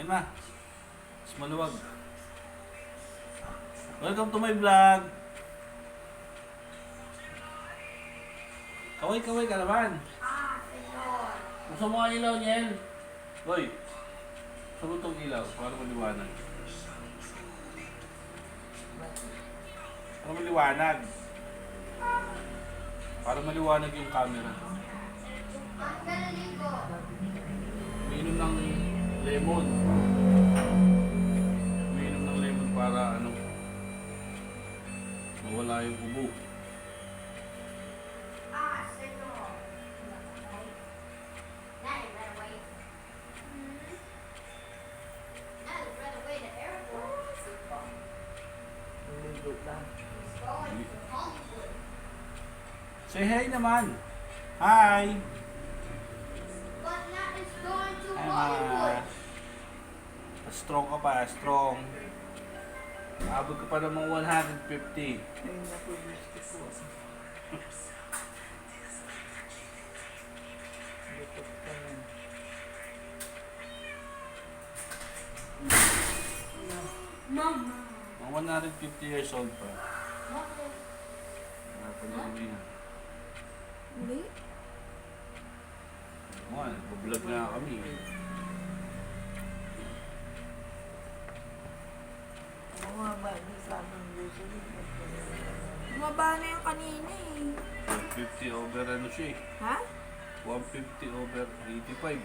Ayun na. Mas maluwag. Welcome to my vlog. Kaway-kaway ka naman. Gusto mo ang ilaw niyan? Hoy. Gusto mo itong ilaw para maliwanag. Para maliwanag. Para maliwanag yung camera. Umiinom ng lemon. Umiinom ng lemon para ano, mawala yung ubo. Say hi naman. Hi. Strong ka pa, strong. Abot ka pa ng mga 150. Mama. Mga 150 years old pa. Pag-uwi na. Hindi? Nagbablog na kami. Bumaba na yung kanina eh. 150 over ano siya eh. Ha? 150 over 85.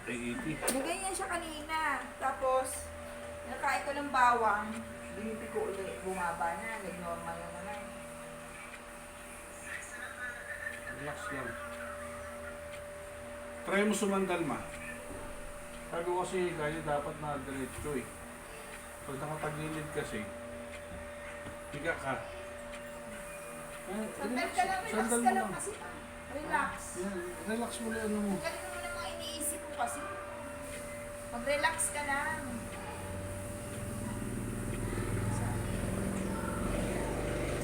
Ay 80. Naganyan siya kanina. Tapos, nakain ko ng bawang. Biniti ko ulit. Bumaba na. Nag-normal na naman. Relax lang. Try mo sumandal ma. Sabi ko kasi kaya dapat na diretso eh. Pag nakatagilid kasi, higa ka. Sandal ka lang. Relax Sandal ka mo lang lang. kasi. Relax. Yan, relax mo lang ano mo. Ganun naman ang mga iniisip ko kasi. Mag-relax ka lang.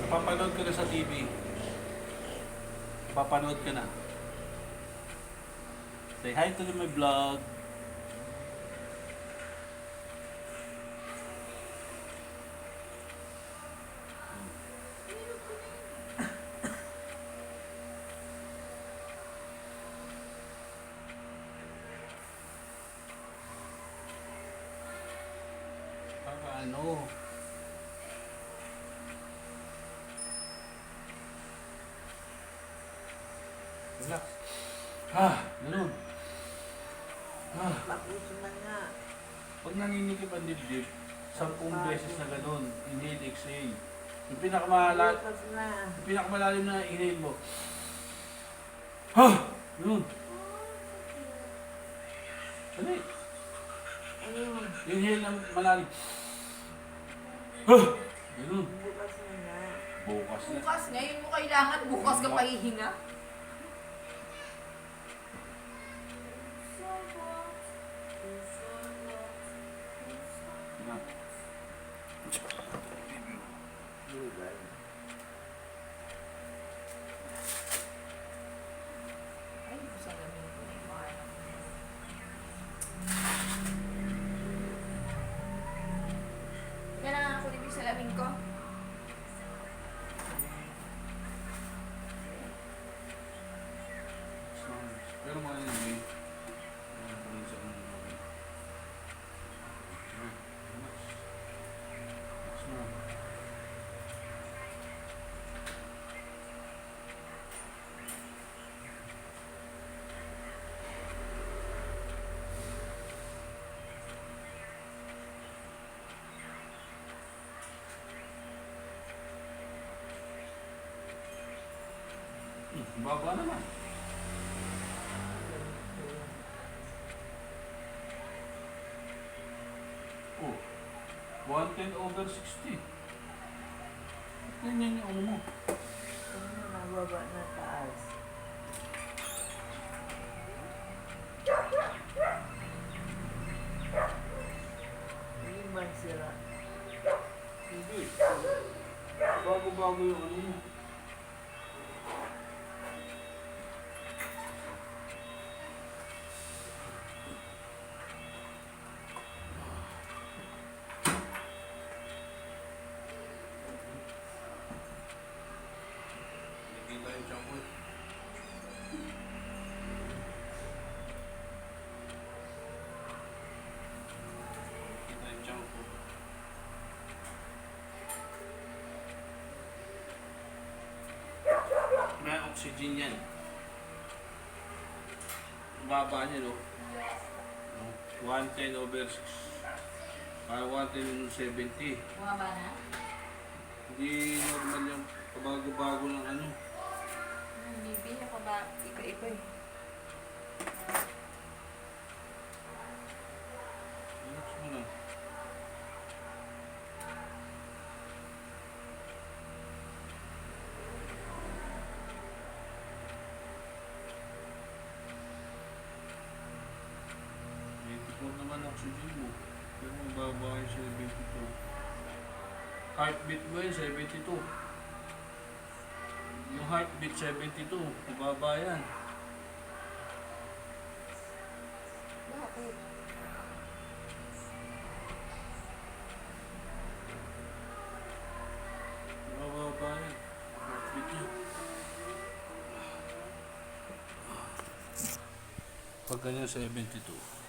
Papanood ka na sa TV. Papanood ka na. Say hi to my vlog. Ano? Relax. Ganun. Tapusin na nga. Pag naninikip ang dibdib, 10 beses na ganun. Inhale, exhale. Yung pinakamalalim, Bukas na. yung pinakamalalim na inhale mo. Ganun. Dali. Ano? Inhale na malalim. Ganun. Bukas na nga. Bukas na. Bukas, ngayon mo kailangan. Bukas ka pahihinga. Na. Ay, salamin ko na yung mga kailangan ako din yung salamin ko. Pero mga yun eh. Ano pa rin sa ano namin. Relax. Relax mo. Baba naman. Oh, 110 over 60. Ganyan yung ano mo. Ano na, baba na taas. Hindi man sira. Hindi. Bago-bago yung ano mo. oxygen yan. Baba niya, no? Yes. 110 over 6. Para 110 over 70. Bumaba na? Hindi normal yung pabago-bago ng ano. Bibi, ako ba? Iba-iba eh. Relax mo lang. Naman oxygen mo. Pero mababa yung 72. Heartbeat mo yun, 72. Yung heartbeat 72, mababa yan. Bakit? Mababa yan. Heartbeat niya. Pag ganyan 72.